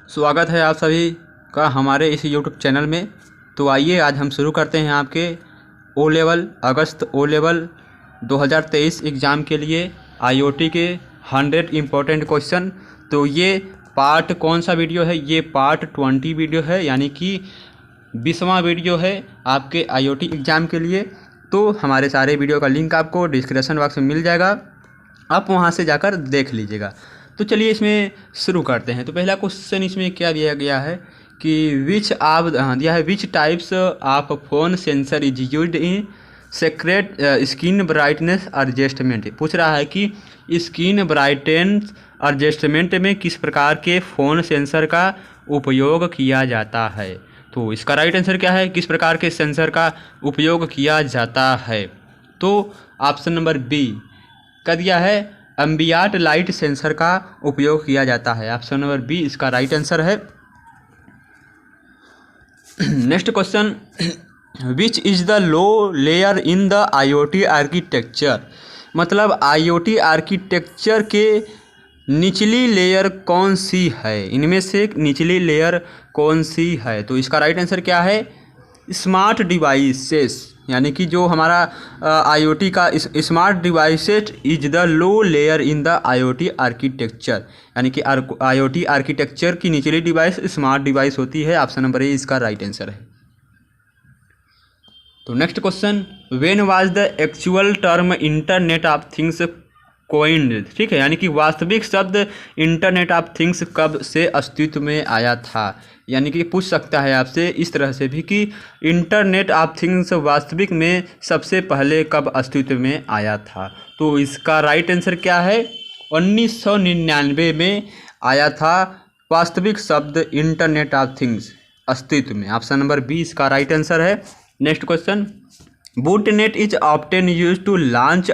स्वागत है आप सभी का हमारे इस यूट्यूब चैनल में। तो आइए आज हम शुरू करते हैं आपके ओ लेवल अगस्त ओ लेवल 2023 एग्ज़ाम के लिए आईओटी के 100 इम्पोर्टेंट क्वेश्चन। तो ये पार्ट कौन सा वीडियो है? ये पार्ट 20 वीडियो है, यानी कि 20वां वीडियो है आपके आईओटी एग्ज़ाम के लिए। तो हमारे सारे वीडियो का लिंक आपको डिस्क्रिप्शन बॉक्स में मिल जाएगा, आप वहाँ से जाकर देख लीजिएगा। तो चलिए इसमें शुरू करते हैं। तो पहला क्वेश्चन इसमें क्या दिया गया है कि दिया है which types of phone sensor is used in secret screen brightness adjustment. पूछ रहा है कि स्क्रीन ब्राइटनेस एडजस्टमेंट में किस प्रकार के फ़ोन सेंसर का उपयोग किया जाता है। तो इसका राइट आंसर क्या है? किस प्रकार के सेंसर का उपयोग किया जाता है? तो ऑप्शन नंबर बी का दिया है एम्बिएंट लाइट सेंसर का उपयोग किया जाता है। ऑप्शन नंबर बी इसका राइट आंसर है। Next question, which is the low layer in the IoT architecture. मतलब आईओटी आर्किटेक्चर के निचली लेयर कौन सी है? इनमें से निचली लेयर कौन सी है? तो इसका राइट आंसर क्या है? स्मार्ट डिवाइसेस, यानी कि जो हमारा आईओटी का smart devices is the low layer in the IoT architecture, यानी कि आईओटी आर्किटेक्चर की निचली डिवाइस स्मार्ट डिवाइस होती है। ऑप्शन नंबर ए इसका राइट आंसर है। तो next question, when was the actual term internet of things coined. ठीक है, यानी कि वास्तविक शब्द इंटरनेट ऑफ थिंग्स कब से अस्तित्व में आया था। यानी कि पूछ सकता है आपसे इस तरह से भी कि इंटरनेट ऑफ थिंग्स वास्तविक में सबसे पहले कब अस्तित्व में आया था। तो इसका राइट आंसर क्या है? 1999 में आया था वास्तविक शब्द इंटरनेट ऑफ थिंग्स अस्तित्व में। ऑप्शन नंबर बी इसका राइट आंसर है। Next question, botnet is often used to launch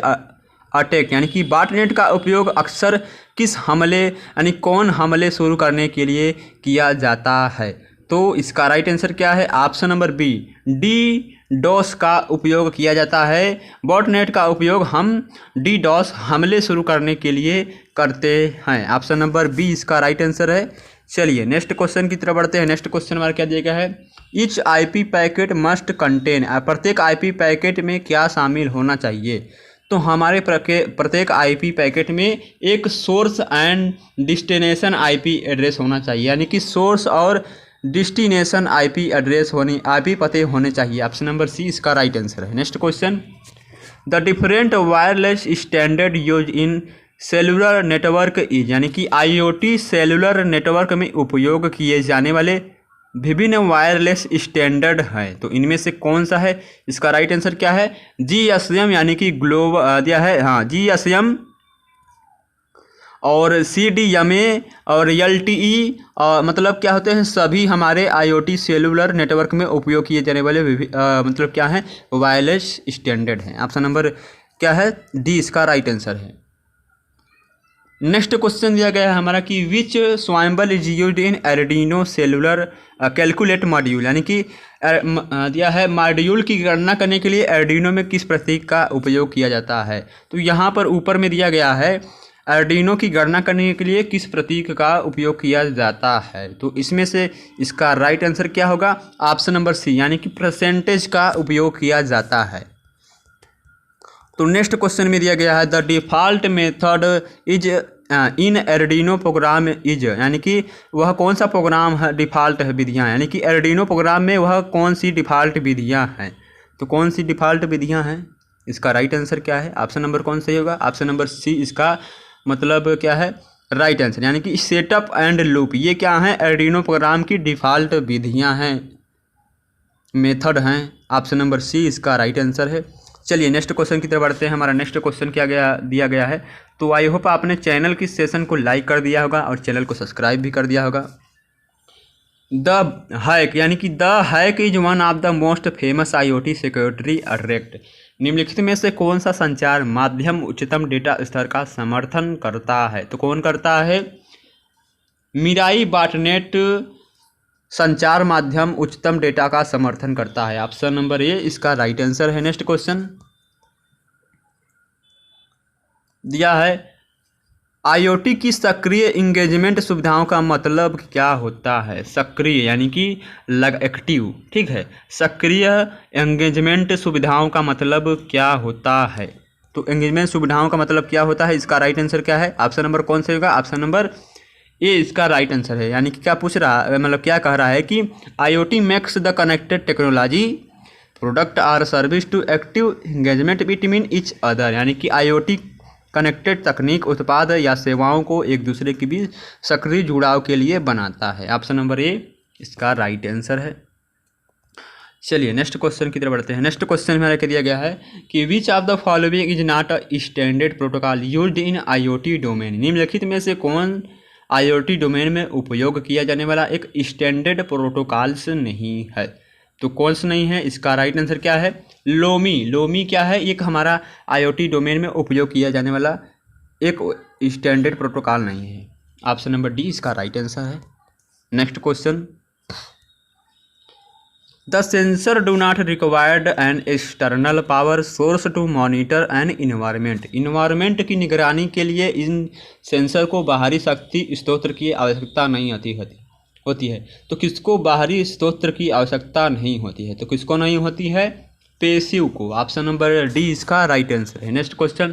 attack, यानी कि बॉटनेट का उपयोग अक्सर किस हमले यानी कौन हमले शुरू करने के लिए किया जाता है। तो इसका राइट आंसर क्या है? Option number B DDoS का उपयोग किया जाता है। बॉटनेट का उपयोग हम डी डॉस हमले शुरू करने के लिए करते हैं। ऑप्शन नंबर बी इसका राइट आंसर है। चलिए नेक्स्ट क्वेश्चन की तरफ बढ़ते हैं। नेक्स्ट क्वेश्चन हमारा क्या दिया गया है? Each IP packet must contain, प्रत्येक आईपी पैकेट में क्या शामिल होना चाहिए। तो हमारे प्रत्येक आईपी पैकेट में एक source and destination IP address होना चाहिए, यानी कि सोर्स और डेस्टिनेशन आईपी एड्रेस आईपी पते होने चाहिए। ऑप्शन नंबर सी इसका राइट आंसर है। Next question, the different wireless standard use in cellular network is, यानी कि आईओटी सेलुलर नेटवर्क में उपयोग किए जाने वाले विभिन्न वायरलेस स्टैंडर्ड हैं। तो इनमें से कौन सा है? इसका राइट आंसर क्या है? जीएसएम, यानी कि ग्लोबल दिया है, हाँ जीएसएम और सीडीएमए और एलटीई, मतलब क्या होते हैं? सभी हमारे आईओटी सेलुलर नेटवर्क में उपयोग किए जाने वाले मतलब क्या है? वायरलेस स्टैंडर्ड हैं। ऑप्शन नंबर क्या है? डी इसका राइट आंसर है। नेक्स्ट क्वेश्चन दिया गया है हमारा कि which symbol is used in Arduino cellular calculate module, यानी कि दिया है मॉड्यूल की गणना करने के लिए आर्डिनो में किस प्रतीक का उपयोग किया जाता है। तो यहाँ पर ऊपर में दिया गया है आर्डिनो की गणना करने के लिए किस प्रतीक का उपयोग किया जाता है। तो इसमें से इसका राइट आंसर क्या होगा? ऑप्शन नंबर सी, यानी कि परसेंटेज का उपयोग किया जाता है। तो नेक्स्ट क्वेश्चन में दिया गया है the default method is in Arduino program is, यानी कि वह कौन सा प्रोग्राम है डिफ़ॉल्ट है विधियाँ, यानी कि आर्डिनो प्रोग्राम में वह कौन सी डिफ़ॉल्ट विधियाँ हैं। तो कौन सी डिफ़ॉल्ट विधियाँ हैं? इसका राइट आंसर क्या है? ऑप्शन नंबर कौन सही होगा? ऑप्शन नंबर सी इसका मतलब क्या है? राइट आंसर, यानी कि सेटअप एंड लूप, ये क्या है? आर्डिनो प्रोग्राम की डिफ़ॉल्ट विधियाँ हैं, मेथड हैं। ऑप्शन नंबर सी इसका राइट आंसर है। चलिए नेक्स्ट क्वेश्चन की तरफ बढ़ते हैं। हमारा नेक्स्ट क्वेश्चन क्या दिया गया है? तो आई होप आपने चैनल की सेशन को लाइक कर दिया होगा और चैनल को सब्सक्राइब भी कर दिया होगा। द हैक, यानी कि the hack is one of the most famous IoT security attack. निम्नलिखित में से कौन सा संचार माध्यम उच्चतम डेटा स्तर का समर्थन करता है। तो कौन करता है? मिराई बॉटनेट संचार माध्यम उच्चतम डेटा का समर्थन करता है। ऑप्शन नंबर ए इसका राइट आंसर है। नेक्स्ट क्वेश्चन दिया है आईओटी की सक्रिय इंगेजमेंट सुविधाओं का मतलब क्या होता है? सक्रिय यानी कि एक्टिव, ठीक है। सक्रिय एंगेजमेंट सुविधाओं का मतलब क्या होता है? तो एंगेजमेंट सुविधाओं का मतलब क्या होता है, इसका राइट आंसर क्या है? ऑप्शन नंबर कौन से होगा? ऑप्शन नंबर ए इसका राइट आंसर है। यानी कि क्या पूछ रहा है, मतलब क्या कह रहा है कि IoT makes the connected technology product or service to active engagement between each other. यानी कि आईओटी कनेक्टेड तकनीक उत्पाद या सेवाओं को एक दूसरे के बीच सक्रिय जुड़ाव के लिए बनाता है। ऑप्शन नंबर ए इसका राइट आंसर है। चलिए नेक्स्ट क्वेश्चन की तरफ बढ़ते हैं। नेक्स्ट क्वेश्चन में क्या दिया गया है कि विच of the following is not a standard protocol used in IoT domain. निम्नलिखित में से कौन आईओटी डोमेन में उपयोग किया जाने वाला एक स्टैंडर्ड प्रोटोकॉल्स नहीं है? तो कौन सा नहीं है, इसका राइट आंसर क्या है? लोमी। लोमी क्या है? एक हमारा आईओटी डोमेन में उपयोग किया जाने वाला एक स्टैंडर्ड प्रोटोकॉल नहीं है। ऑप्शन नंबर डी इसका राइट आंसर है। Next question, the sensor do not required an external power source to monitor an environment. Environment की निगरानी के लिए इन सेंसर को बाहरी शक्ति स्रोत की आवश्यकता नहीं होती है। तो किसको बाहरी स्रोत की आवश्यकता नहीं होती है? तो किसको नहीं होती है? पैसिव को। ऑप्शन नंबर डी इसका राइट आंसर है। Next question,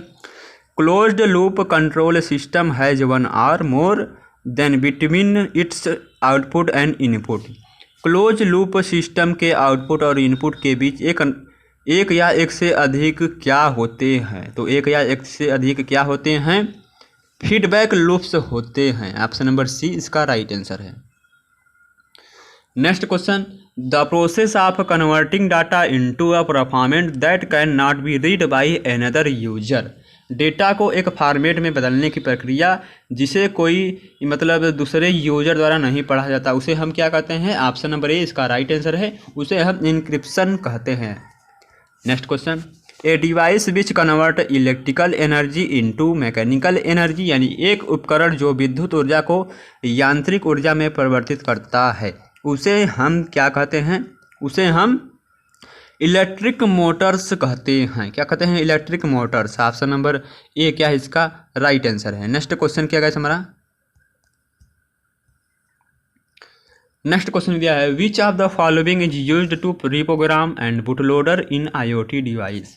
closed loop control system has one or more than between its output and input. Close loop system के आउटपुट और इनपुट के बीच एक या एक से अधिक क्या होते हैं? तो एक या एक से अधिक क्या होते हैं? फीडबैक लूप्स होते हैं। ऑप्शन नंबर सी इसका राइट आंसर है। Next question, the process of converting data into a format that can not be read by another user. Data को एक फॉर्मेट में बदलने की प्रक्रिया जिसे कोई मतलब दूसरे यूजर द्वारा नहीं पढ़ा जाता, उसे हम क्या कहते हैं? ऑप्शन नंबर ए इसका राइट आंसर है। उसे हम इनक्रिप्शन कहते हैं। Next question, a device which convert electrical energy into mechanical energy. यानी एक उपकरण जो विद्युत ऊर्जा को यांत्रिक ऊर्जा में परिवर्तित करता है, उसे हम क्या कहते हैं? उसे हम इलेक्ट्रिक मोटर्स कहते हैं। क्या कहते हैं? Electric motors. Option number A क्या है इसका राइट आंसर है। नेक्स्ट क्वेश्चन क्या गाइस हमारा? नेक्स्ट क्वेश्चन दिया है which of the following is used to reprogram and bootloader in IoT device.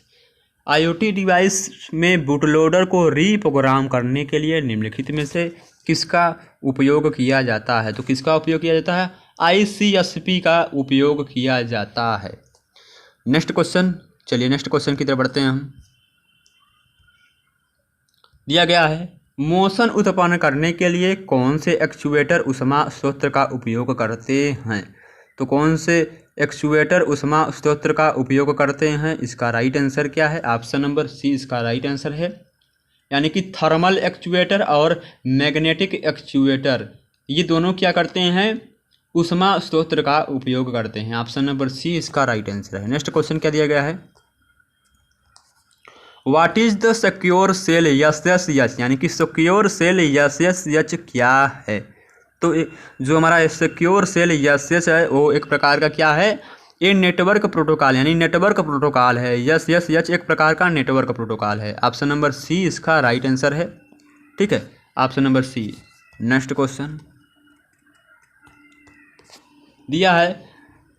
IoT device में बूटलोडर को रीप्रोग्राम करने के लिए निम्नलिखित में से किसका उपयोग किया जाता है? तो किसका उपयोग किया जाता है? ICSP का उपयोग किया जाता है। नेक्स्ट क्वेश्चन, चलिए नेक्स्ट क्वेश्चन की तरफ बढ़ते हैं हम। दिया गया है मोशन उत्पन्न करने के लिए कौन से एक्चुएटर ऊष्मा स्रोत का उपयोग करते हैं? तो कौन से एक्चुएटर ऊष्मा स्रोत का उपयोग करते हैं? इसका राइट आंसर क्या है? ऑप्शन नंबर सी इसका राइट आंसर है। यानी कि थर्मल एक्चुएटर और मैग्नेटिक एक्चुएटर ये दोनों क्या करते हैं? ऊष्मा स्रोत का उपयोग करते हैं। ऑप्शन नंबर सी इसका राइट आंसर है। नेक्स्ट क्वेश्चन क्या दिया गया है? What is the secure shell SSH। यानी कि सिक्योर सेल SSH क्या है? तो जो हमारा सिक्योर सेल SSH है वो एक प्रकार का क्या है? ये नेटवर्क प्रोटोकॉल यानी नेटवर्क प्रोटोकॉल है। SSH एक प्रकार का नेटवर्क प्रोटोकॉल है। ऑप्शन नंबर सी इसका राइट आंसर है। ठीक है, option number C. Next question दिया है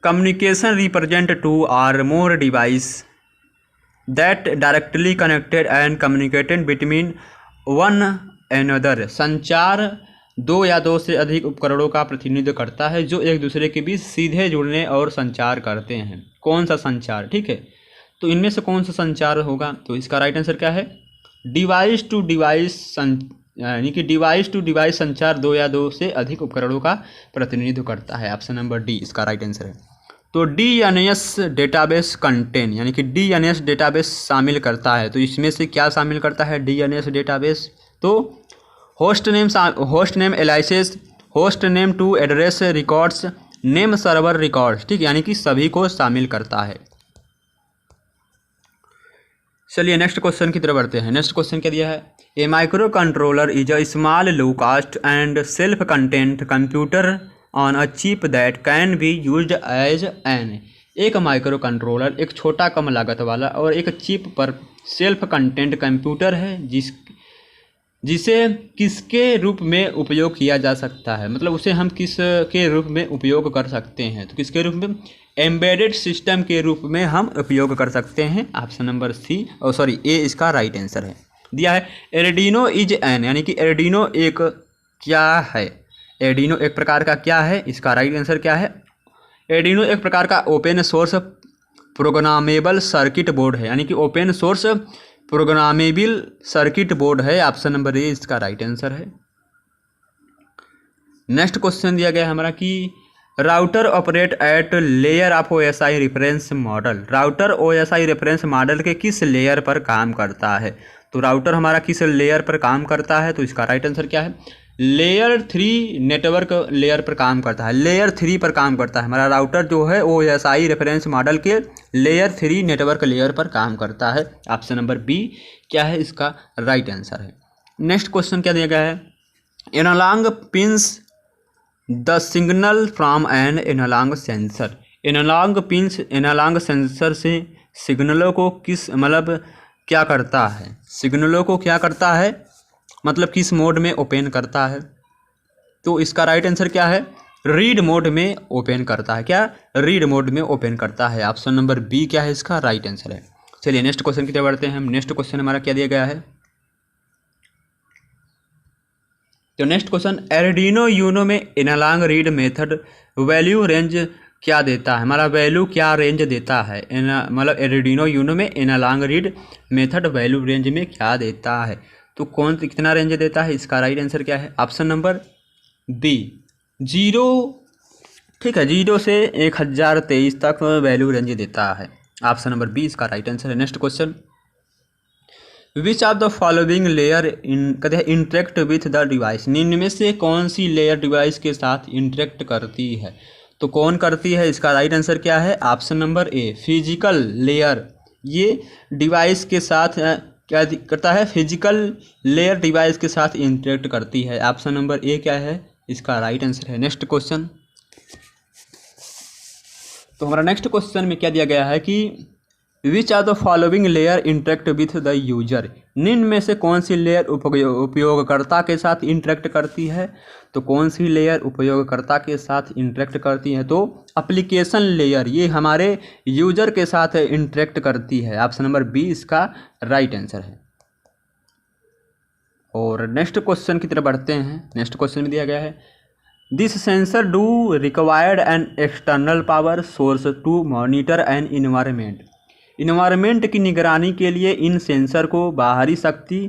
communication represent two or more device that directly connected and communicated between one another. संचार दो या दो से अधिक उपकरणों का प्रतिनिधित्व करता है जो एक दूसरे के बीच सीधे जुड़ने और संचार करते हैं। कौन सा संचार? ठीक है, तो इनमें से कौन सा संचार होगा? तो इसका राइट आंसर क्या है? डिवाइस टू डिवाइस यानी कि डिवाइस टू डिवाइस संचार दो या दो से अधिक उपकरणों का प्रतिनिधित्व करता है। ऑप्शन नंबर डी इसका राइट आंसर है। तो DNS डेटाबेस कंटेन यानी कि DNS डेटाबेस शामिल करता है। तो इसमें से क्या शामिल करता है DNS डेटाबेस? तो host name aliases, host name to address records, name server records. ठीक, यानी कि सभी को शामिल करता है। चलिए नेक्स्ट क्वेश्चन की तरफ बढ़ते हैं। नेक्स्ट क्वेश्चन क्या दिया है? ए micro controller is a small low cost and self content computer on a chip that can be used as an. एक माइक्रो कंट्रोलर एक छोटा कम लागत वाला और एक चिप पर सेल्फ कंटेंट कंप्यूटर है जिसे किसके रूप में उपयोग किया जा सकता है, मतलब उसे हम किस के रूप में उपयोग कर सकते हैं, तो किसके रूप में, एम्बेडेड सिस्टम के रूप में हम उपयोग कर सकते हैं। ऑप्शन नंबर ए इसका राइट आंसर है। दिया है एर्डिनो इज एन, यानी कि एर्डिनो एक क्या है, एर्डिनो एक प्रकार का क्या है, इसका राइट आंसर क्या है, एर्डिनो एक प्रकार का open source programmable circuit board है, यानी कि open source programmable circuit board है। ऑप्शन नंबर ए इसका राइट आंसर है। नेक्स्ट क्वेश्चन दिया गया है हमारा कि router operate at layer of OSI reference model, router OSI reference model के किस लेयर पर काम करता है, तो राउटर हमारा किस लेयर पर काम करता है, तो इसका राइट आंसर क्या है, लेयर 3 नेटवर्क लेयर पर काम करता है, लेयर 3 पर काम करता है हमारा राउटर जो है OSI रेफरेंस मॉडल के लेयर 3 नेटवर्क लेयर पर काम करता है। ऑप्शन नंबर बी क्या है इसका राइट आंसर है। नेक्स्ट क्वेश्चन क्या दिया गया है, analogue pins the signal from an analogue sensor, analogue pins analogue sensor से सिग्नलों को किस मतलब क्या करता है, सिग्नलों को क्या करता है, मतलब किस मोड में ओपन करता है, तो इसका राइट आंसर क्या है, रीड मोड में ओपन करता है, क्या रीड मोड में ओपन करता है। ऑप्शन नंबर बी क्या है इसका राइट आंसर है। चलिए नेक्स्ट क्वेश्चन की तरफ बढ़ते हैं हम। नेक्स्ट क्वेश्चन हमारा क्या दिया गया है, तो नेक्स्ट क्वेश्चन एर्डिनो यूनो में analogue read method value range क्या देता है, हमारा वैल्यू क्या रेंज देता है, मतलब एर्डिनो यूनो में analogue read method value range में क्या देता है, तो कौन कितना रेंज देता है, इसका राइट आंसर क्या है, ऑप्शन नंबर बी 0, ठीक है, 0 से 1023 तक वैल्यू रेंज देता है। ऑप्शन नंबर बी इसका राइट आंसर है। Next question which of the following layer कहते हैं इंटरेक्ट विथ द डिवाइस, निम्न में से कौन सी लेयर डिवाइस के साथ इंटरेक्ट करती है, तो कौन करती है, इसका राइट आंसर क्या है, option number a physical layer, ये डिवाइस के साथ क्या करता है, फिजिकल लेयर डिवाइस के साथ इंटरेक्ट करती है। ऑप्शन नंबर ए क्या है इसका राइट आंसर है। नेक्स्ट क्वेश्चन, तो हमारा नेक्स्ट क्वेश्चन में क्या दिया गया है कि which are the following layer interact with the user, निम्न में से कौन सी लेयर उपयोगकर्ता के साथ इंटरेक्ट करती है, तो कौन सी लेयर उपयोगकर्ता के साथ इंटरेक्ट करती है, तो एप्लीकेशन लेयर, ये हमारे यूजर के साथ इंटरेक्ट करती है। ऑप्शन नंबर बी इसका राइट आंसर है। और नेक्स्ट क्वेश्चन की तरफ बढ़ते हैं। नेक्स्ट क्वेश्चन में दिया गया है this sensor do required an external power source to monitor an environment, environment की निगरानी के लिए इन सेंसर को बाहरी शक्ति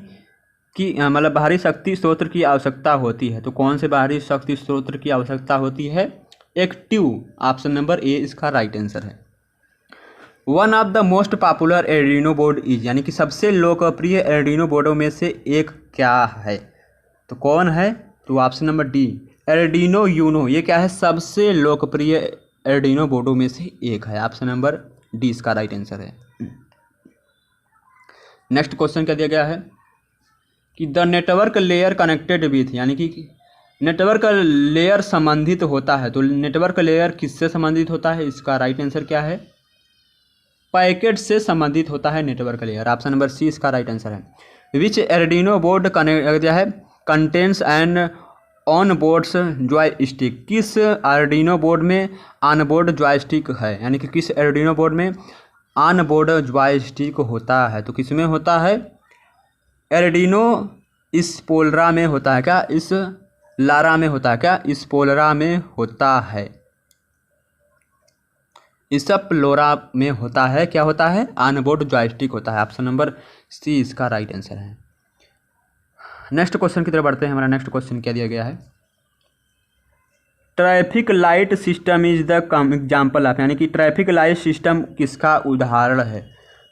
की मतलब बाहरी शक्ति स्रोत की आवश्यकता होती है, तो कौन से बाहरी शक्ति स्रोत की आवश्यकता होती है, एक्टिव। ऑप्शन नंबर ए इसका राइट आंसर है। One of the most popular Arduino board is, यानी कि सबसे लोकप्रिय एर्डिनो बोर्डों में से एक क्या है, तो कौन है, तो ऑप्शन नंबर डी एर्डिनो यूनो, ये क्या है सबसे लोकप्रिय एर्डिनो बोर्डों में से एक है। ऑप्शन नंबर डी इसका राइट आंसर है। नेक्स्ट क्वेश्चन क्या दिया गया है कि the network layer connected with, यानी कि नेटवर्क लेयर संबंधित होता है, तो नेटवर्क लेयर किससे संबंधित होता है, इसका राइट आंसर क्या है, पैकेट से संबंधित होता है network layer. Option number C इसका राइट आंसर है। विच एर्डिनो बोर्ड कनेक्ट है contents and on boards joystick, किस आर्डिनो बोर्ड में ऑन बोर्ड जॉयस्टिक है, यानी कि किस आर्डिनो बोर्ड में ऑन बोर्ड जॉयस्टिक होता है, तो किस में होता है, आर्डिनो इस पोलरा में होता है, क्या इस लारा में होता है, क्या इस पोलरा में होता है, इस प्लोरा में होता है, क्या होता है ऑन बोर्ड जॉयस्टिक होता है। ऑप्शन नंबर सी इसका राइट आंसर है। नेक्स्ट क्वेश्चन की तरफ बढ़ते हैं। हमारा नेक्स्ट क्वेश्चन क्या दिया गया है, traffic light system is the example of, यानी कि ट्रैफिक लाइट सिस्टम किसका उदाहरण है,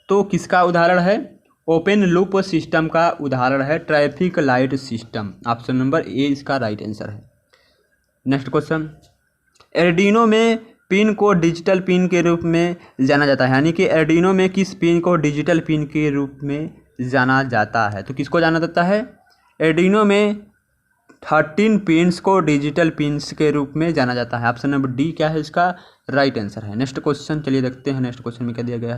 तो किसका उदाहरण है, ओपन लूप सिस्टम का उदाहरण है traffic light system. Option number A इसका राइट आंसर है। नेक्स्ट क्वेश्चन, आर्डिनो में पिन को डिजिटल पिन के रूप में जाना जाता है, यानी कि आर्डिनो में किस पिन को डिजिटल पिन के रूप में जाना जाता है, तो किसको जाना जाता है, आर्डिनो में 13 पिन्स को डिजिटल पिन्स के रूप में जाना जाता है। ऑप्शन नंबर डी क्या है इसका राइट आंसर है। नेक्स्ट क्वेश्चन चलिए देखते हैं। नेक्स्ट क्वेश्चन में क्या दिया गया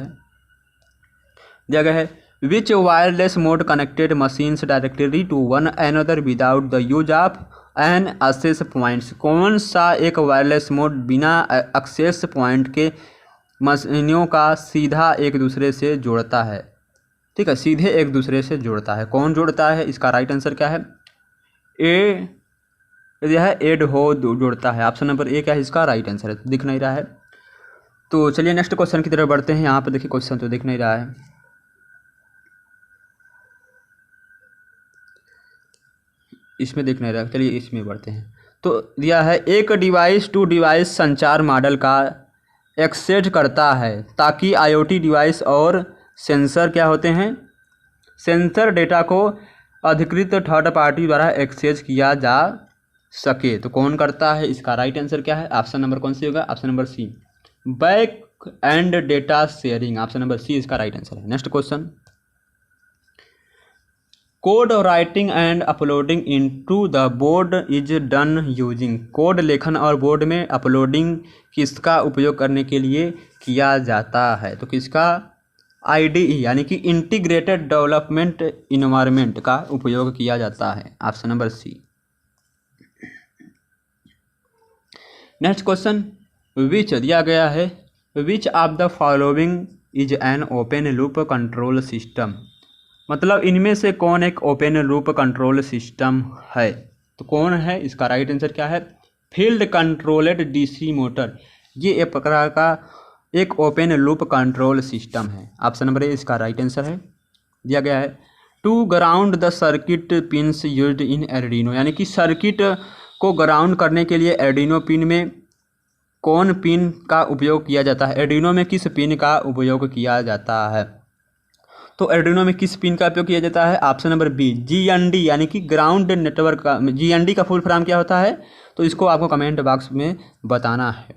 है, which wireless mode connected machines directly to one another without the use of an access points. कौन सा एक वायरलेस मोड बिना एक्सेस पॉइंट के मशीनों का सीधा एक दूसरे से जोड़ता है? ठीक है, सीधे एक दूसरे से जोड़ता है। कौन जोड़ता है? इसका राइट आंसर क्या है? ए यह है एड हो जोड़ता है। ऑप्शन नंबर ए क्या है इसका राइट आंसर है, दिख नहीं रहा है। तो चलिए नेक्स्ट क्वेश्चन की तरफ बढ़ते हैं। यहाँ पर देखिए क्वेश्चन तो दिख नहीं रहा है, इसमें दिख नहीं रहा। चलिए इसमें बढ़ते हैं। तो दिया है एक डिवाइस टू डिवाइस संचार मॉडल का एक्सेस करता है ताकि आईओटी डिवाइस और सेंसर क्या होते हैं, सेंसर डेटा को अधिकृत थर्ड पार्टी द्वारा एक्सेस किया जा सके। तो कौन करता है? इसका राइट आंसर क्या है? ऑप्शन नंबर कौन सी होगा? Option number C, back end data sharing. Option number C इसका राइट आंसर है। Next question, code writing and uploading into the board is done using. Code लेखन और बोर्ड में अपलोडिंग किसका उपयोग करने के लिए किया जाता है? तो किसका? आईडीई यानी कि इंटीग्रेटेड डेवलपमेंट इन्वायरमेंट का उपयोग किया जाता है। Option number C. Next question, which दिया गया है, which of the following is an open loop control system. मतलब इनमें से कौन एक ओपन लूप कंट्रोल सिस्टम है? तो कौन है? इसका राइट आंसर क्या है? Field controlled DC motor. ये एक प्रकार का एक ओपन लूप कंट्रोल सिस्टम है। ऑप्शन नंबर ए इसका राइट आंसर है। दिया गया है to ground the circuit pins used in Arduino, यानी कि सर्किट को ग्राउंड करने के लिए आर्डिनो पिन में कौन पिन का उपयोग किया जाता है? आर्डिनो में किस पिन का उपयोग किया जाता है? तो आर्डिनो में किस पिन का उपयोग किया जाता है? ऑप्शन नंबर बी, जीएनडी यानी कि ग्राउंड नेटवर्क का। जीएनडी का फुल फॉर्म क्या होता है? तो इसको आपको कमेंट बॉक्स में बताना है।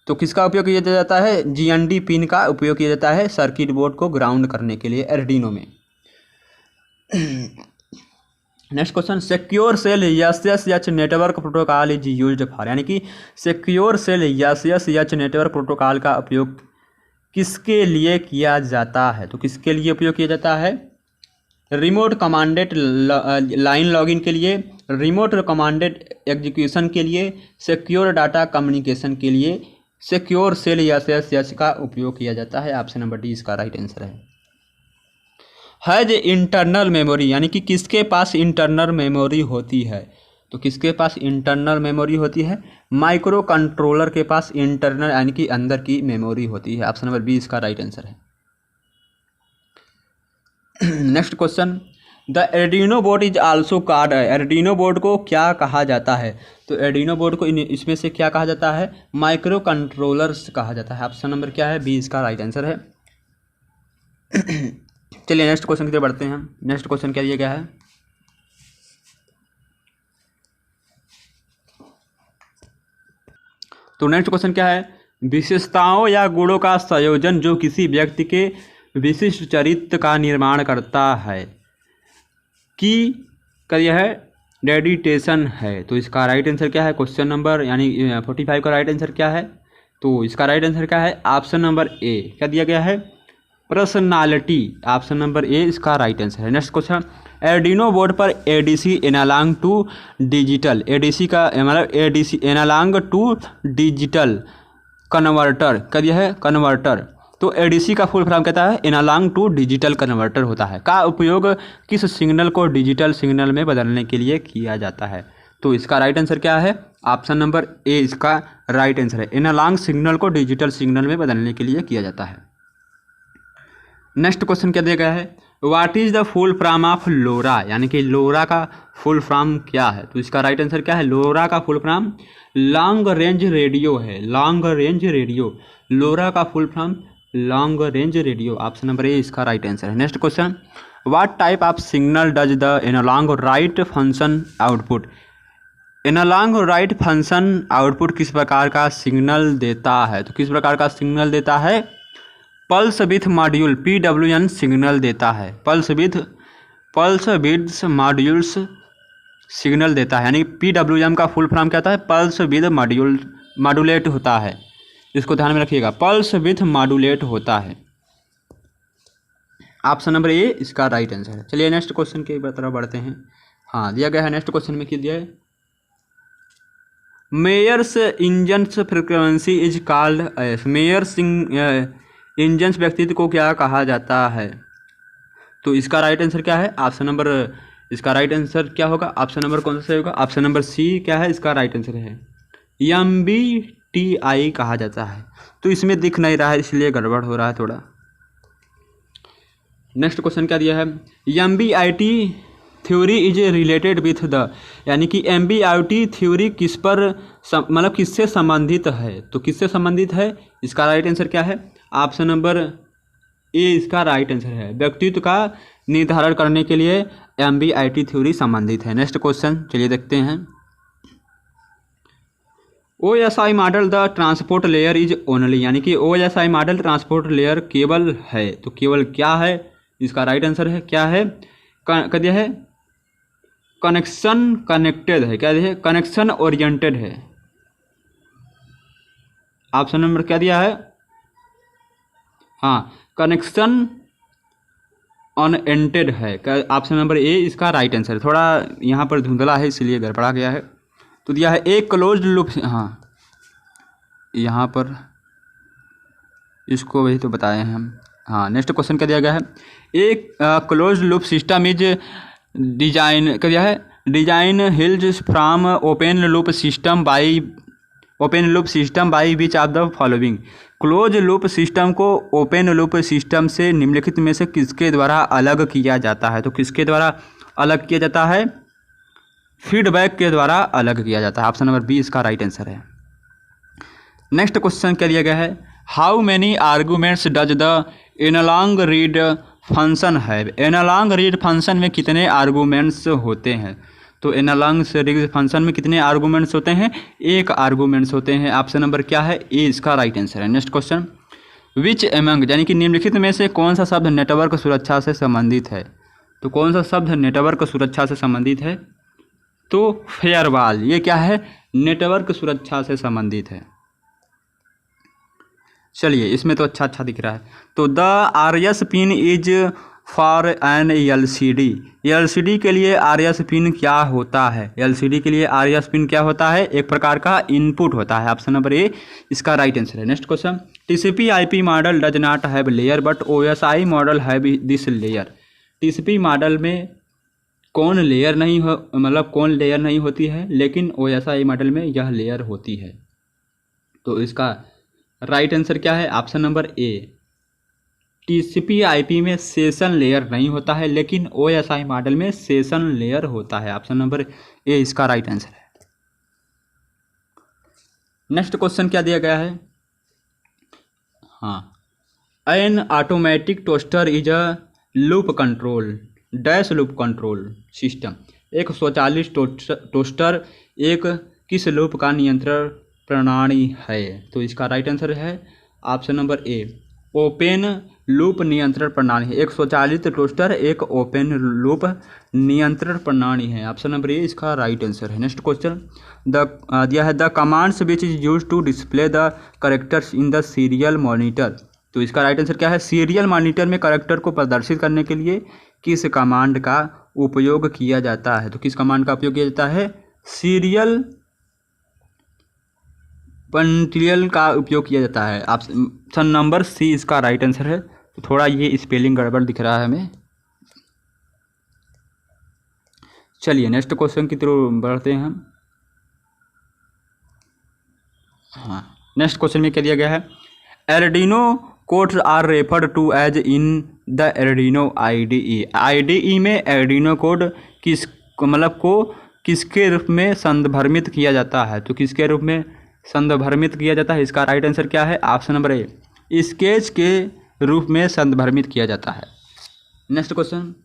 तो किसका उपयोग किया जाता है? जीएनडी पिन का उपयोग किया जाता है सर्किट बोर्ड को ग्राउंड करने के लिए आर्डिनो में। Next question, secure shell SSH network protocol is used for, यानी कि secure shell SSH network protocol का उपयोग किसके लिए किया जाता है? तो किसके लिए उपयोग किया जाता है? रिमोट कमांडेड लाइन लॉगिन के लिए, रिमोट कमांडेड एग्जीक्यूशन के लिए, सिक्योर डाटा कम्युनिकेशन के लिए सिक्योर सेल एसएसएच का उपयोग किया जाता है। ऑप्शन नंबर डी इसका राइट आंसर है। हैज इंटरनल मेमोरी, यानी कि किसके पास इंटरनल मेमोरी होती है? तो किसके पास इंटरनल मेमोरी होती है? माइक्रो कंट्रोलर के पास इंटरनल यानी कि अंदर की मेमोरी होती है। ऑप्शन नंबर बी इसका राइट आंसर है। Next question, the Arduino board is also called, Arduino board को क्या कहा जाता है? तो आर्डिनो बोर्ड को इसमें से क्या कहा जाता है? माइक्रो कंट्रोलर्स कहा जाता है। ऑप्शन नंबर क्या है? बी इसका राइट आंसर है। चलिए नेक्स्ट क्वेश्चन की तरफ बढ़ते हैं। नेक्स्ट क्वेश्चन क्या दिया गया है? तो नेक्स्ट क्वेश्चन क्या है? विशेषताओं या गुणों का संयोजन जो किसी व्यक्ति के विशिष्ट चरित्र का निर्माण करता है कि यह है डेडिकेशन है। तो इसका राइट आंसर क्या है? क्वेश्चन नंबर यानी 45 का राइट आंसर क्या है? तो इसका राइट आंसर क्या है? ऑप्शन नंबर ए क्या दिया गया है? पर्सनालिटी। ऑप्शन नंबर ए इसका राइट आंसर है। नेक्स्ट क्वेश्चन, आर्डिनो बोर्ड पर ADC analogue to digital, ADC का मतलब ADC analogue to digital converter क्या दिया है? कन्वर्टर। तो एडीसी का फुल फॉर्म कहता है एनालॉग टू डिजिटल कन्वर्टर होता है। का उपयोग किस सिग्नल को डिजिटल सिग्नल में बदलने के लिए किया जाता है? तो इसका राइट आंसर क्या है? ऑप्शन नंबर ए इसका राइट आंसर है। एनालॉग सिग्नल को डिजिटल सिग्नल में बदलने के लिए किया जाता है। नेक्स्ट क्वेश्चन क्या दिया गया है? What is the full form of LoRa, यानी कि लोरा का फुल फॉर्म क्या है? तो इसका राइट आंसर क्या है? लोरा का full form long range radio है। लॉन्ग रेंज रेडियो, लोरा का full form long range radio. Option number A इसका राइट आंसर है। Next question, what type of signal does the analogue write function output, analogue write function output किस प्रकार का signal देता है? तो किस प्रकार का सिग्नल देता है? Pulse with module PWM signal देता है। पल्स विथ मॉड्यूल्स सिग्नल देता है, यानी PWM का फुल फॉर्म क्या होता है? पल्स विद मॉड्यूलेट होता है। इसको ध्यान में रखिएगा, पल्स विथ मॉड्यूलेट होता है। ऑप्शन नंबर ए इसका राइट आंसर है। चलिए नेक्स्ट क्वेश्चन की तरफ बढ़ते हैं। हाँ, दिया गया है नेक्स्ट क्वेश्चन में क्या दिया है, Myers engines frequency is called as. Myers engines व्यक्तित्व को क्या कहा जाता है? तो इसका राइट आंसर क्या है? ऑप्शन नंबर, इसका राइट आंसर क्या होगा? ऑप्शन नंबर कौन सा होगा? ऑप्शन नंबर सी क्या है इसका राइट आंसर है, MBTI कहा जाता है। तो इसमें दिख नहीं रहा है इसलिए गड़बड़ हो रहा है थोड़ा। नेक्स्ट क्वेश्चन क्या दिया है, MBIT theory is related with the, यानी कि MBIT थ्योरी किस पर मतलब किससे संबंधित है? तो किससे संबंधित है? इसका राइट आंसर क्या है? ऑप्शन नंबर ए इसका राइट आंसर है, व्यक्तित्व का निर्धारण करने के लिए MBIT थ्योरी संबंधित है। नेक्स्ट क्वेश्चन चलिए देखते हैं, OSI model the transport layer is only, यानी कि OSI मॉडल ट्रांसपोर्ट लेयर केवल है। तो केवल क्या है? इसका राइट आंसर है क्या है? क्या दिया है? कनेक्शन कनेक्टेड है। क्या दिया है? कनेक्शन ओरिएंटेड है। ऑप्शन नंबर क्या दिया है? हाँ, कनेक्शन अनएंटेड है। ऑप्शन नंबर ए इसका राइट आंसर है। थोड़ा यहाँ पर धुंधला है इसलिए गड़बड़ा गया है। तो दिया है एक क्लोज्ड लूप, हाँ यहाँ पर इसको वही तो बताए हैं हम। हाँ, नेक्स्ट क्वेश्चन क्या दिया गया है, एक closed loop system is design, क्या दिया है? Design hills from open loop system by which of the following. Close loop system को ओपन लूप सिस्टम से निम्नलिखित में से किसके द्वारा अलग किया जाता है? तो किसके द्वारा अलग किया जाता है? फीडबैक के द्वारा अलग किया जाता है। ऑप्शन नंबर बी इसका राइट आंसर है। नेक्स्ट क्वेश्चन क्या दिया गया है, how many arguments does the analogue read function है। एनालॉग रीड फंक्शन में कितने आर्गूमेंट्स होते हैं? तो एनालॉग रीड फंक्शन में कितने आर्गूमेंट्स होते हैं? एक आर्गूमेंट्स होते हैं। ऑप्शन नंबर क्या है? ए इसका राइट आंसर है। नेक्स्ट क्वेश्चन, विच एमंग, यानी कि निम्नलिखित में से कौन सा शब्द नेटवर्क सुरक्षा से संबंधित है? तो कौन सा शब्द नेटवर्क सुरक्षा से संबंधित है? तो फेयरवॉल, ये क्या है? नेटवर्क सुरक्षा से संबंधित है। चलिए इसमें तो अच्छा दिख रहा है। तो the RS pin is for an LCD के लिए RS पिन क्या होता है? LCD के लिए RS पिन क्या होता है? एक प्रकार का इनपुट होता है। ऑप्शन नंबर ए इसका राइट आंसर है। Next question, TCP/IP model does not have layer but OSI model have this layer. TCP model में कौन लेयर नहीं हो, मतलब कौन लेयर नहीं होती है, लेकिन OSI मॉडल में यह लेयर होती है। तो इसका राइट आंसर क्या है? ऑप्शन नंबर ए, TCP/IP में सेशन लेयर नहीं होता है, लेकिन OSI मॉडल में सेशन लेयर होता है। ऑप्शन नंबर ए इसका राइट आंसर है। नेक्स्ट क्वेश्चन क्या दिया गया है, हाँ, N automatic toaster is a loop control dash loop control system. एक स्वचालित टोस्टर एक किस लूप का नियंत्रण प्रणाली है? तो इसका राइट आंसर है ऑप्शन नंबर ए, ओपन लूप नियंत्रण प्रणाली है। एक स्वचालित टोस्टर एक ओपन लूप नियंत्रण प्रणाली है। ऑप्शन नंबर ए इसका राइट आंसर है। नेक्स्ट क्वेश्चन, दिया है the commands which is use to display the characters in the serial monitor. तो इसका राइट आंसर क्या है? सीरियल मॉनिटर में करेक्टर को प्रदर्शित करने के लिए किस कमांड का उपयोग किया जाता है? तो किस कमांड का उपयोग किया जाता है? सीरियल पंटियल का उपयोग किया जाता है। ऑप्शन नंबर सी इसका राइट आंसर है। तो थोड़ा ये स्पेलिंग गड़बड़ दिख रहा है हमें। चलिए नेक्स्ट क्वेश्चन की तरफ बढ़ते हैं हम। हाँ, नेक्स्ट क्वेश्चन में क्या दिया गया है, Arduino codes are referred to as in the Arduino IDE में एर्डिनो कोड किस मतलब को किसके रूप में संदर्भित किया जाता है? तो किसके रूप में संदर्भित किया जाता है? इसका राइट आंसर क्या है? ऑप्शन नंबर ए, स्केच के रूप में संदर्भित किया जाता है। नेक्स्ट क्वेश्चन,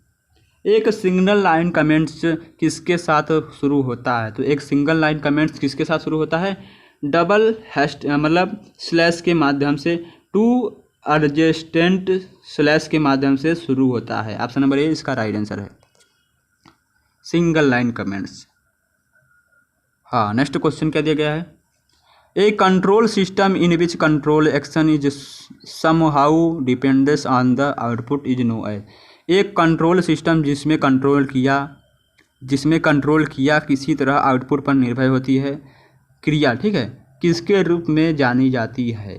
एक सिंगल लाइन कमेंट्स किसके साथ शुरू होता है? तो एक सिंगल लाइन कमेंट्स किसके साथ शुरू होता है? डबल हैश मतलब स्लैश के माध्यम से, टू एडजेस्टेंट स्लैश के माध्यम से शुरू होता है। ऑप्शन नंबर ए इसका राइट आंसर है, सिंगल लाइन कमेंट्स। हाँ, नेक्स्ट क्वेश्चन क्या दिया गया है, a control system in which control action is somehow dependence on the output is known as. एक कंट्रोल सिस्टम जिसमें कंट्रोल किया किसी तरह आउटपुट पर निर्भर होती है क्रिया, ठीक है, किसके रूप में जानी जाती है।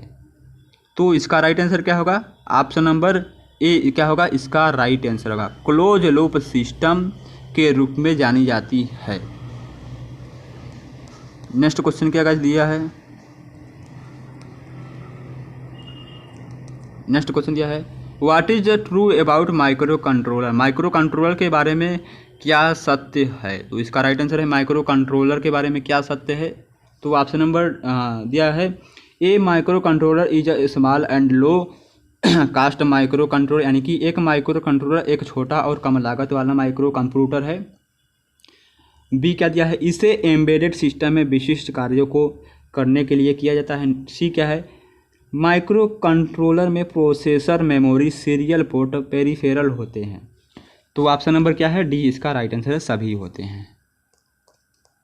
तो इसका राइट आंसर क्या होगा, ऑप्शन नंबर ए क्या होगा, इसका राइट आंसर होगा क्लोज लूप सिस्टम के रूप में जानी जाती है। नेक्स्ट क्वेश्चन क्या दिया है, नेक्स्ट क्वेश्चन दिया है what is true about micro controller. Micro controller के बारे में क्या सत्य है। तो इसका राइट आंसर है माइक्रो कंट्रोलर के बारे में क्या सत्य है। तो ऑप्शन नंबर दिया है ए micro controller is a small and low cost microcontroller, यानी कि एक माइक्रो कंट्रोलर एक छोटा और कम लागत वाला माइक्रो कंप्यूटर है। बी क्या दिया है, इसे एम्बेडेड सिस्टम में विशिष्ट कार्यों को करने के लिए किया जाता है। सी क्या है, माइक्रो कंट्रोलर में processor, memory, serial port, peripheral होते हैं। तो ऑप्शन नंबर क्या है, डी इसका राइट आंसर है, सभी होते हैं।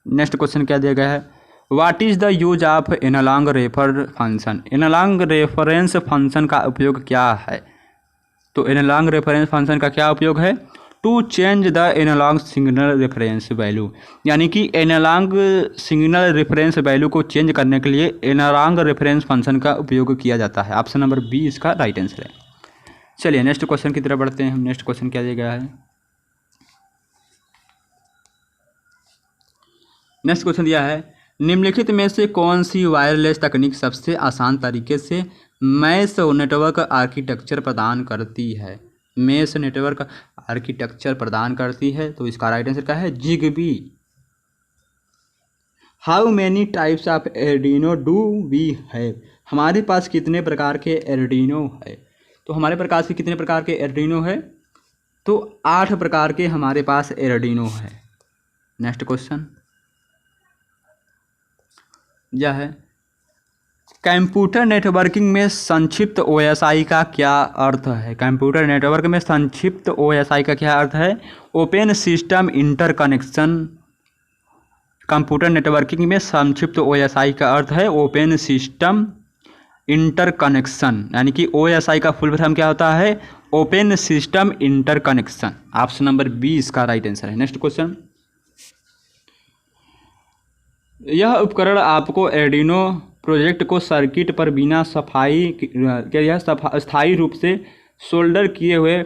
नेक्स्ट क्वेश्चन क्या दिया गया है, what is the use of analogue refer function. Analogue reference function का उपयोग क्या है। तो एनालॉग रेफरेंस फंक्शन का क्या उपयोग है, to change the analogue signal reference value, यानी कि एनालॉग सिग्नल रेफरेंस वैल्यू को चेंज करने के लिए एनालॉग रेफरेंस फंक्शन का उपयोग किया जाता है। ऑप्शन नंबर बी इसका राइट आंसर है। चलिए नेक्स्ट क्वेश्चन की तरफ बढ़ते हैं हम। नेक्स्ट क्वेश्चन क्या दिया गया है, नेक्स्ट क्वेश्चन दिया है निम्नलिखित में से कौन सी वायरलेस तकनीक सबसे आसान तरीके से मैश नेटवर्क आर्किटेक्चर प्रदान करती है। मैश नेटवर्क आर्किटेक्चर प्रदान करती है। तो इसका राइट आंसर क्या है, Zigbee. How many types of Arduino do we have. हमारे पास कितने प्रकार के एर्डिनो है। तो हमारे पास कितने प्रकार के एर्डिनो है, तो 8 प्रकार के हमारे पास एर्डिनो है। नेक्स्ट क्वेश्चन यह है कंप्यूटर नेटवर्किंग में संक्षिप्त ओएसआई का क्या अर्थ है। कंप्यूटर नेटवर्क में संक्षिप्त ओएसआई का क्या अर्थ है, open system interconnection. Computer networking में संक्षिप्त ओएसआई का अर्थ है ओपन सिस्टम इंटरकनेक्शन, यानी कि ओएसआई का फुल फॉर्म क्या होता है, open system interconnection. Option number B इसका राइट आंसर है। नेक्स्ट क्वेश्चन, यह उपकरण आपको एर्डिनो प्रोजेक्ट को सर्किट पर बिना स्थायी रूप से सोल्डर किए हुए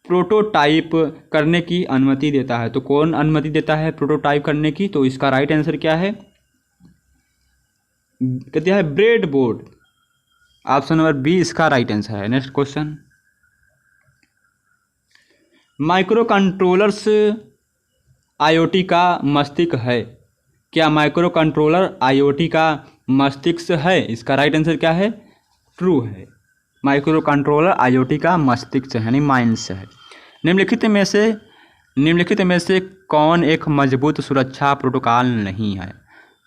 प्रोटोटाइप करने की अनुमति देता है। तो कौन अनुमति देता है प्रोटोटाइप करने की। तो इसका राइट आंसर क्या है, कहते हैं breadboard. Option number B इसका राइट आंसर है। Next question, microcontrollers IoT का मस्तिष्क है। क्या माइक्रो कंट्रोलर आईओटी का मस्तिष्क है। इसका राइट आंसर क्या है, ट्रू है। माइक्रो कंट्रोलर आईओटी का मस्तिष्क यानी माइंड्स है। निम्नलिखित में से कौन एक मजबूत सुरक्षा प्रोटोकॉल नहीं है।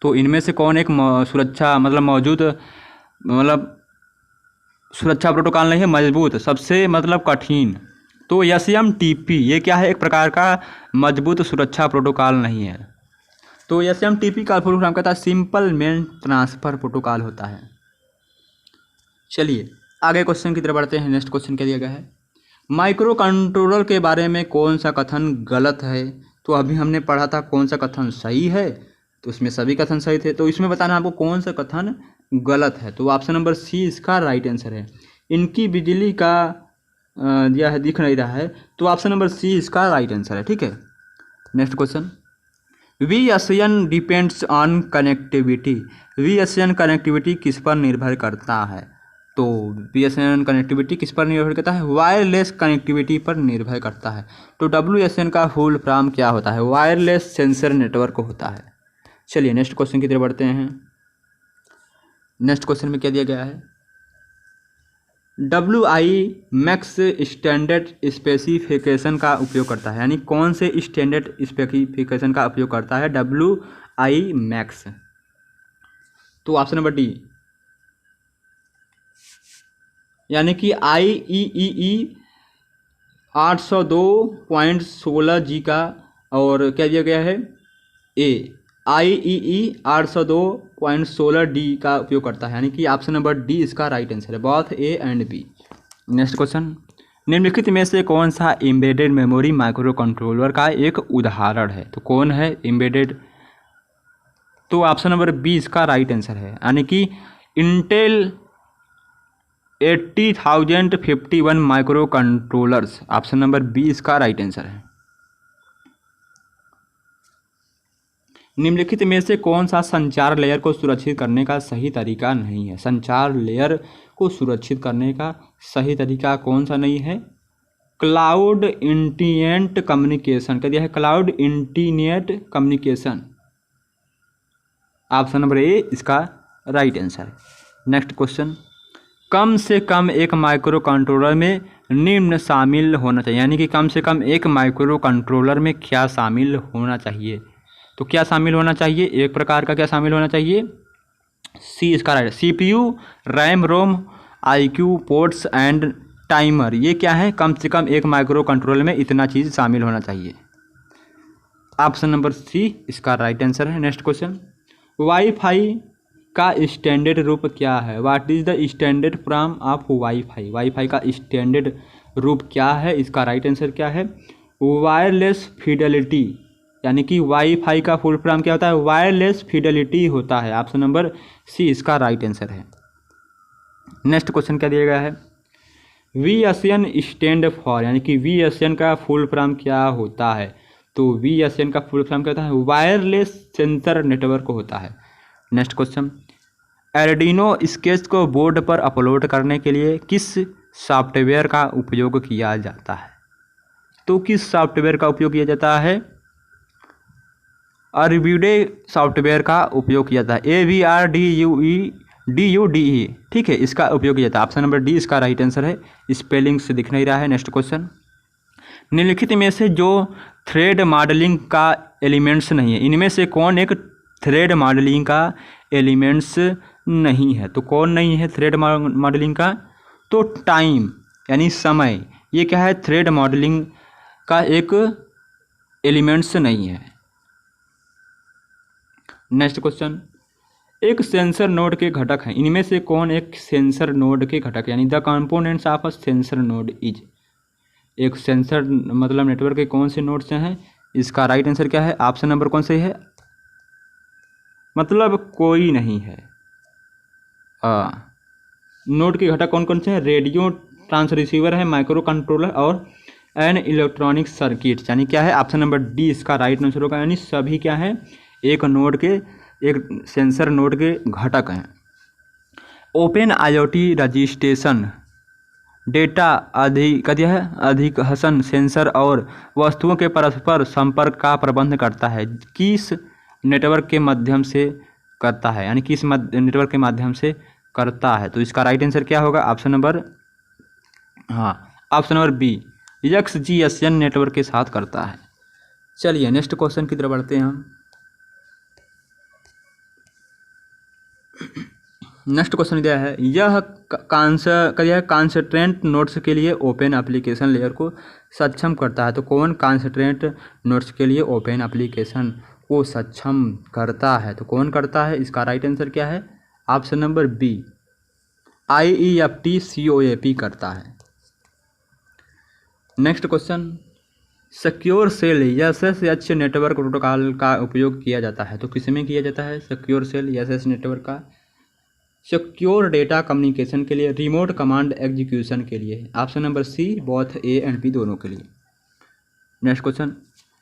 तो इनमें से कौन एक सुरक्षा सुरक्षा प्रोटोकॉल नहीं है, मजबूत, सबसे कठिन। तो SMTP ये क्या है, एक प्रकार का मजबूत सुरक्षा प्रोटोकॉल नहीं है। तो SMTP का फुल फॉर्म कहता है सिंपल मेल ट्रांसफ़र प्रोटोकॉल होता है। चलिए आगे क्वेश्चन की तरफ बढ़ते हैं। नेक्स्ट क्वेश्चन क्या दिया गया है, माइक्रो कंट्रोलर के बारे में कौन सा कथन गलत है। तो अभी हमने पढ़ा था कौन सा कथन सही है, तो इसमें सभी कथन सही थे। तो इसमें बताना आपको कौन सा कथन गलत है। तो ऑप्शन नंबर सी इसका राइट आंसर है। इनकी बिजली का दिया है, दिख नहीं रहा है। तो ऑप्शन नंबर सी इसका राइट आंसर है। ठीक है, next question, VSN depends on connectivity. VSN connectivity किस पर निर्भर करता है। तो VSN कनेक्टिविटी किस पर निर्भर करता है, वायरलेस कनेक्टिविटी पर निर्भर करता है। तो WSN का फुल फॉर्म क्या होता है, वायरलेस सेंसर नेटवर्क होता है। चलिए नेक्स्ट क्वेश्चन की तरफ बढ़ते हैं। नेक्स्ट क्वेश्चन में क्या दिया गया है, WiMAX स्टैंडर्ड स्पेसिफिकेशन का उपयोग करता है, यानी कौन से स्टैंडर्ड स्पेसिफिकेशन का उपयोग करता है WiMAX। तो ऑप्शन नंबर डी, यानी कि IEEE 802.16G का, और क्या दिया गया है, IEEE 16D का उपयोग करता है, यानी कि ऑप्शन नंबर डी इसका राइट आंसर है, both A and B. Next question, निम्नलिखित में से कौन सा एम्बेडेड मेमोरी माइक्रो कंट्रोलर का एक उदाहरण है? तो कौन है एम्बेडेड? तो ऑप्शन नंबर बी इसका राइट आंसर है, यानी कि Intel 8051 microcontrollers. Option number B इसका राइट आंसर है। निम्नलिखित में से कौन सा संचार लेयर को सुरक्षित करने का सही तरीका नहीं है? संचार लेयर को सुरक्षित करने का सही तरीका कौन सा नहीं है? क्लाउड इंटीनियट कम्युनिकेशन कह दिया है, क्लाउड इंटीनियट कम्युनिकेशन। ऑप्शन नंबर ए इसका राइट आंसर है। नेक्स्ट क्वेश्चन, कम से कम एक माइक्रो कंट्रोलर में निम्न शामिल होना चाहिए, यानी कि कम से कम एक माइक्रो कंट्रोलर में क्या शामिल होना चाहिए? तो क्या शामिल होना चाहिए? एक प्रकार का क्या शामिल होना चाहिए? सी इसका right, CPU, RAM, ROM, IQ, ports and timer. ये क्या है? कम से कम एक माइक्रो कंट्रोलर में इतना चीज़ शामिल होना चाहिए। ऑप्शन नंबर सी इसका राइट आंसर है। नेक्स्ट क्वेश्चन, वाईफाई का स्टैंडर्ड रूप क्या है? What is the standard form of wifi? Wifi का स्टैंडर्ड रूप क्या है? इसका राइट आंसर क्या है? वायरलेस फिडेलिटी, यानी कि वाईफाई का फुल फॉर्म क्या होता है? वायरलेस फिडेलिटी होता है। ऑप्शन नंबर सी इसका राइट आंसर है। नेक्स्ट क्वेश्चन क्या दिया गया है? VSN स्टैंड फॉर, यानी कि VSN का फुल फॉर्म क्या होता है? तो VSN का फुल फॉर्म क्या होता है? वायरलेस सेंसर नेटवर्क होता है। नेक्स्ट क्वेश्चन, एर्डिनो स्केच को बोर्ड पर अपलोड करने के लिए किस सॉफ्टवेयर का उपयोग किया जाता है? तो किस सॉफ्टवेयर का उपयोग किया जाता है? अर्बिडे सॉफ्टवेयर का उपयोग किया जाता है, AVRDUE, ठीक है, इसका उपयोग किया जाता है। ऑप्शन नंबर डी इसका राइट आंसर है। स्पेलिंग से दिख नहीं रहा है। नेक्स्ट क्वेश्चन, निम्नलिखित में से जो थ्रेड मॉडलिंग का एलिमेंट्स नहीं है, इनमें से कौन एक थ्रेड मॉडलिंग का एलिमेंट्स नहीं है? तो कौन नहीं है थ्रेड मॉडलिंग का? तो टाइम, यानी समय, ये क्या है? थ्रेड मॉडलिंग का एक एलिमेंट्स नहीं है। नेक्स्ट क्वेश्चन, एक सेंसर नोड के घटक हैं, इनमें से कौन एक सेंसर नोड के घटक, यानी the components of a sensor node is? एक सेंसर मतलब नेटवर्क के कौन से नोड्स हैं? इसका राइट आंसर क्या है? ऑप्शन नंबर कौन से है? मतलब कोई नहीं है। नोड के घटक कौन कौन से हैं? रेडियो ट्रांसरिसीवर है, माइक्रो कंट्रोलर और एन इलेक्ट्रॉनिक सर्किट, यानी क्या है? ऑप्शन नंबर डी इसका राइट आंसर होगा, यानी सभी क्या है? एक नोड के, एक सेंसर नोड के घटक हैं। ओपन IoT रजिस्ट्रेशन डेटा अधिहसन सेंसर और वस्तुओं के परस्पर संपर्क का प्रबंध करता है, किस नेटवर्क के माध्यम से करता है, यानी किस नेटवर्क के माध्यम से करता है? तो इसका राइट आंसर क्या होगा? Option number option number B, XGSN network के साथ करता है। चलिए नेक्स्ट क्वेश्चन की तरफ बढ़ते हैं हम। नेक्स्ट क्वेश्चन दिया है, यह कॉन्स्ट्रेंट नोड्स के लिए ओपन एप्लीकेशन लेयर को सक्षम करता है। तो कौन कॉन्स्ट्रेंट नोड्स के लिए ओपन एप्लीकेशन को सक्षम करता है? तो कौन करता है? इसका राइट आंसर क्या है? Option number B, IEFT COAP करता है। Next question, secure shell SSH network protocol का उपयोग किया जाता है। तो किसमें किया जाता है सिक्योर सेल SSH नेटवर्क का? सिक्योर डेटा कम्युनिकेशन के लिए, रिमोट कमांड एग्जीक्यूशन के लिए। Option number C, both A and B दोनों के लिए। नेक्स्ट क्वेश्चन,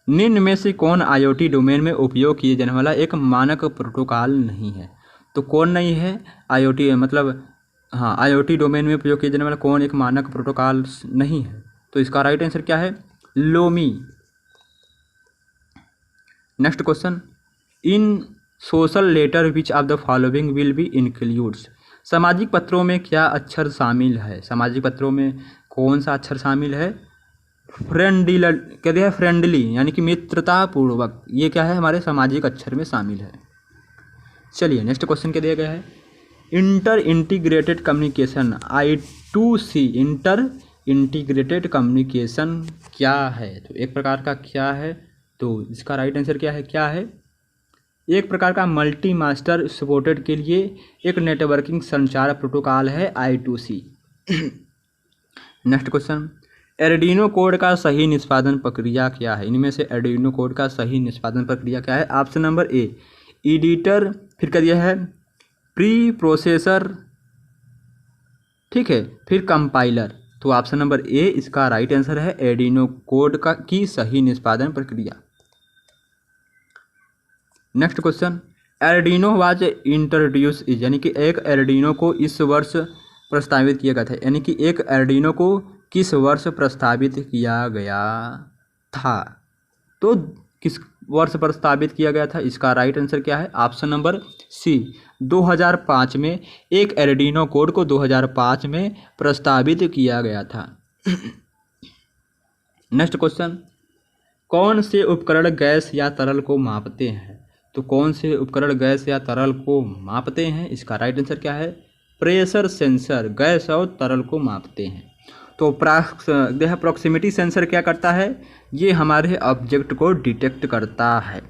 निम्न में से कौन IoT डोमेन में उपयोग किए जाने वाला एक मानक प्रोटोकॉल नहीं है? तो कौन नहीं है IoT मतलब IoT डोमेन में उपयोग किए जाने वाला कौन एक मानक प्रोटोकॉल नहीं है? तो इसका राइट आंसर क्या है? लोमी। Next question, in social letter which of the following will be includes, सामाजिक पत्रों में क्या अक्षर शामिल है? सामाजिक पत्रों में कौन सा अक्षर शामिल है? फ्रेंडली कहते हैं, फ्रेंडली यानी कि मित्रतापूर्वक, ये क्या है? हमारे सामाजिक अक्षर में शामिल है। चलिए नेक्स्ट क्वेश्चन क्या दिया गया है? Inter integrated communication I2C, inter integrated communication क्या है? तो एक प्रकार का क्या है? तो इसका राइट आंसर क्या है? एक प्रकार का मल्टी मास्टर सपोर्टेड के लिए एक नेटवर्किंग संचार प्रोटोकॉल है I2C। नेक्स्ट क्वेश्चन, एर्डिनो कोड का सही निष्पादन प्रक्रिया क्या है? इनमें से एर्डिनो कोड का सही निष्पादन प्रक्रिया क्या है? ऑप्शन नंबर ए एडिटर, फिर क्या दिया है प्री प्रोसेसर, ठीक है, फिर कंपाइलर। तो ऑप्शन नंबर ए इसका राइट आंसर है एर्डिनो कोड का की सही निष्पादन प्रक्रिया। Next question, Arduino was introduce is, यानी कि एक एर्डिनो को इस वर्ष प्रस्तावित किया गया था, यानी कि एक एर्डिनो को किस वर्ष प्रस्तावित किया गया था? तो किस वर्ष प्रस्तावित किया गया था? इसका राइट आंसर क्या है? ऑप्शन नंबर सी 2005 में एक एर्डिनो कोड को 2005 में प्रस्तावित किया गया था। नेक्स्ट क्वेश्चन, कौन से उपकरण गैस या तरल को मापते हैं? तो कौन से उपकरण गैस या तरल को मापते हैं? इसका राइट आंसर क्या है? प्रेशर सेंसर गैस और तरल को मापते हैं। तो प्रॉक्सिमिटी सेंसर क्या करता है? ये हमारे ऑब्जेक्ट को डिटेक्ट करता है।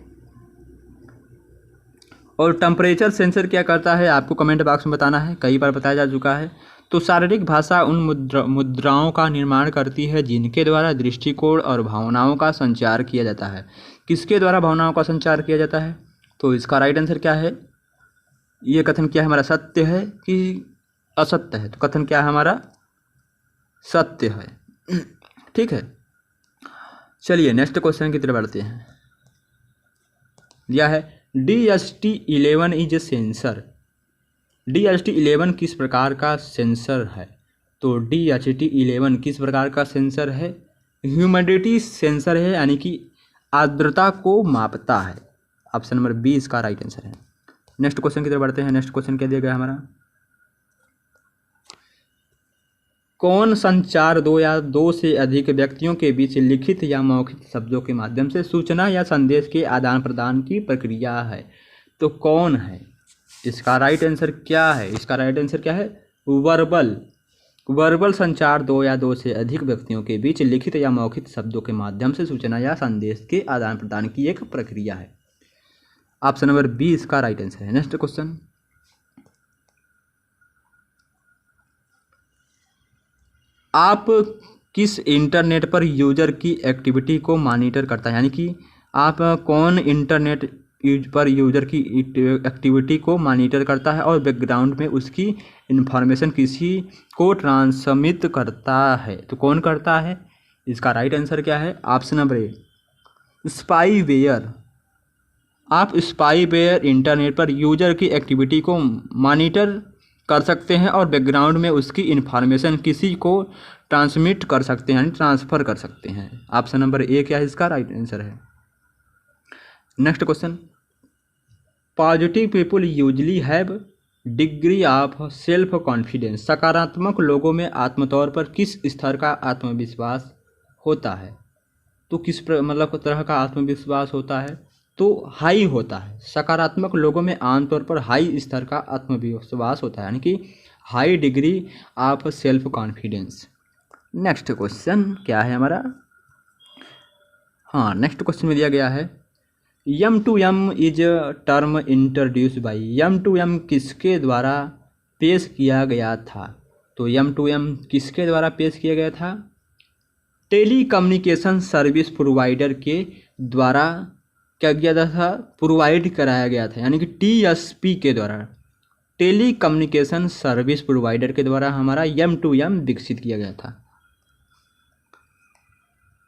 और टेम्परेचर सेंसर क्या करता है? आपको कमेंट बॉक्स में बताना है, कई बार बताया जा चुका है। तो शारीरिक भाषा उन मुद्राओं का निर्माण करती है जिनके द्वारा दृष्टिकोण और भावनाओं का संचार किया जाता है। किसके द्वारा भावनाओं का संचार किया जाता है? तो इसका राइट आंसर क्या है? ये कथन क्या है हमारा, सत्य है कि असत्य है? तो कथन क्या है हमारा? सत्य है। ठीक है, चलिए नेक्स्ट क्वेश्चन की तरफ बढ़ते हैं। यह है DHT11 is a sensor. DHT11 किस प्रकार का सेंसर है? तो DHT11 किस प्रकार का सेंसर है? ह्यूमिडिटी सेंसर है, यानी कि आर्द्रता को मापता है। ऑप्शन नंबर बी इसका राइट आंसर है। नेक्स्ट क्वेश्चन की तरफ बढ़ते हैं। नेक्स्ट क्वेश्चन क्या दिया गया हमारा? कौन संचार दो या दो से अधिक व्यक्तियों के बीच लिखित या मौखिक शब्दों के माध्यम से सूचना या संदेश के आदान प्रदान की प्रक्रिया है? तो कौन है? इसका राइट आंसर क्या है? इसका राइट आंसर क्या है? वर्बल संचार दो या दो से अधिक व्यक्तियों के बीच लिखित या मौखिक शब्दों के माध्यम से सूचना या संदेश के आदान प्रदान की एक प्रक्रिया है। ऑप्शन नंबर बी इसका राइट आंसर है। नेक्स्ट क्वेश्चन, आप किस इंटरनेट पर यूजर की एक्टिविटी को मॉनिटर करता है? यानी कि आप कौन इंटरनेट पर यूजर की एक्टिविटी को मॉनिटर करता है और बैकग्राउंड में उसकी इंफॉर्मेशन किसी को ट्रांसमिट करता है? तो कौन करता है? इसका राइट आंसर क्या है? ऑप्शन नंबर ए स्पाईवेयर। आप स्पाईवेयर इंटरनेट पर यूजर की एक्टिविटी को मॉनिटर कर सकते हैं और बैकग्राउंड में उसकी इन्फॉर्मेशन किसी को ट्रांसमिट कर सकते हैं, यानी ट्रांसफ़र कर सकते हैं। ऑप्शन नंबर ए क्या है? इसका राइट आंसर है। Next question, positive people usually have degree of self confidence. सकारात्मक लोगों में आत्मतौर पर किस स्तर का आत्मविश्वास होता है? तो किस मतलब तरह का आत्मविश्वास होता है? तो हाई होता है। सकारात्मक लोगों में आमतौर पर हाई स्तर का आत्मविश्वास होता है, यानी कि high degree of self confidence. Next question क्या है हमारा? हाँ, नेक्स्ट क्वेश्चन में दिया गया है M2M is term introduce by. M2M किसके द्वारा पेश किया गया था? तो M2M किसके द्वारा पेश किया गया था? टेली कम्युनिकेशन सर्विस प्रोवाइडर के द्वारा क्या किया था? प्रोवाइड कराया गया था, यानी कि TSP के द्वारा, टेली कम्युनिकेशन सर्विस प्रोवाइडर के द्वारा हमारा M2M विकसित किया गया था।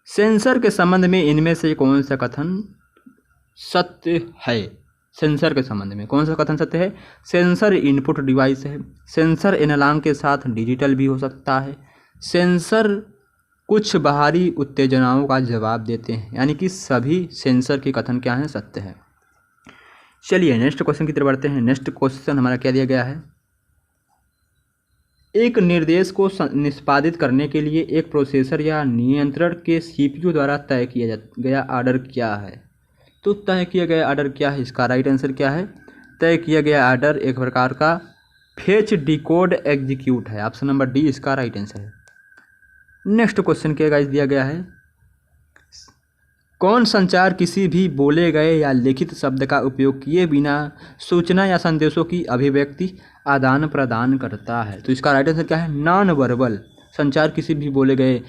सेंसर के संबंध में इनमें से कौन सा कथन सत्य है? सेंसर के संबंध में कौन सा कथन सत्य है? सेंसर इनपुट डिवाइस है। सेंसर एनालॉग के साथ डिजिटल भी हो सकता है। सेंसर कुछ बाहरी उत्तेजनाओं का जवाब देते हैं, यानी कि सभी सेंसर के कथन क्या हैं? सत्य है। चलिए नेक्स्ट क्वेश्चन की तरफ बढ़ते हैं। नेक्स्ट क्वेश्चन हमारा क्या दिया गया है? एक निर्देश को निष्पादित करने के लिए एक प्रोसेसर या नियंत्रण के CPU द्वारा तय किया गया आर्डर क्या है? तो तय किया गया आर्डर क्या है? इसका राइट आंसर क्या है? तय किया गया आर्डर एक प्रकार का फेच डिकोड एग्जीक्यूट है। ऑप्शन नंबर डी इसका राइट आंसर है। नेक्स्ट क्वेश्चन क्या गाइस दिया गया है? कौन संचार किसी भी बोले गए या लिखित शब्द का उपयोग किए बिना सूचना या संदेशों की अभिव्यक्ति आदान प्रदान करता है? तो इसका राइट आंसर क्या है? Non verbal. संचार किसी भी बोले गए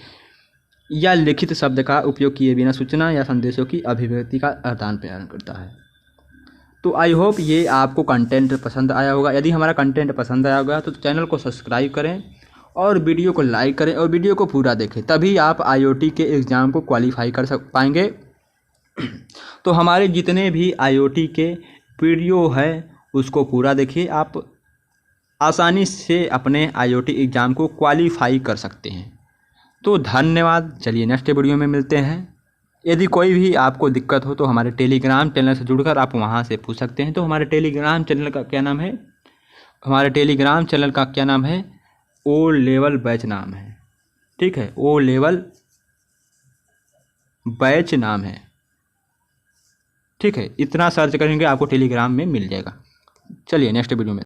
या लिखित शब्द का उपयोग किए बिना सूचना या संदेशों की अभिव्यक्ति का आदान प्रदान करता है। तो आई होप ये आपको कंटेंट पसंद आया होगा। यदि हमारा कंटेंट पसंद आया होगा तो चैनल को सब्सक्राइब करें और वीडियो को लाइक करें और वीडियो को पूरा देखें, तभी आप IoT के एग्ज़ाम को क्वालिफाई कर पाएंगे। तो हमारे जितने भी IoT के वीडियो है उसको पूरा देखिए, आप आसानी से अपने IoT एग्ज़ाम को क्वालिफाई कर सकते हैं। तो धन्यवाद। चलिए नेक्स्ट वीडियो में मिलते हैं। यदि कोई भी आपको दिक्कत हो तो हमारे टेलीग्राम चैनल से जुड़कर आप वहां से पूछ सकते हैं। तो हमारे टेलीग्राम चैनल का क्या नाम है? हमारे टेलीग्राम चैनल का क्या नाम है? ओ लेवल बैच नाम है। ठीक है, ओ लेवल बैच नाम है। ठीक है, इतना सर्च करेंगे आपको टेलीग्राम में मिल जाएगा। चलिए नेक्स्ट वीडियो में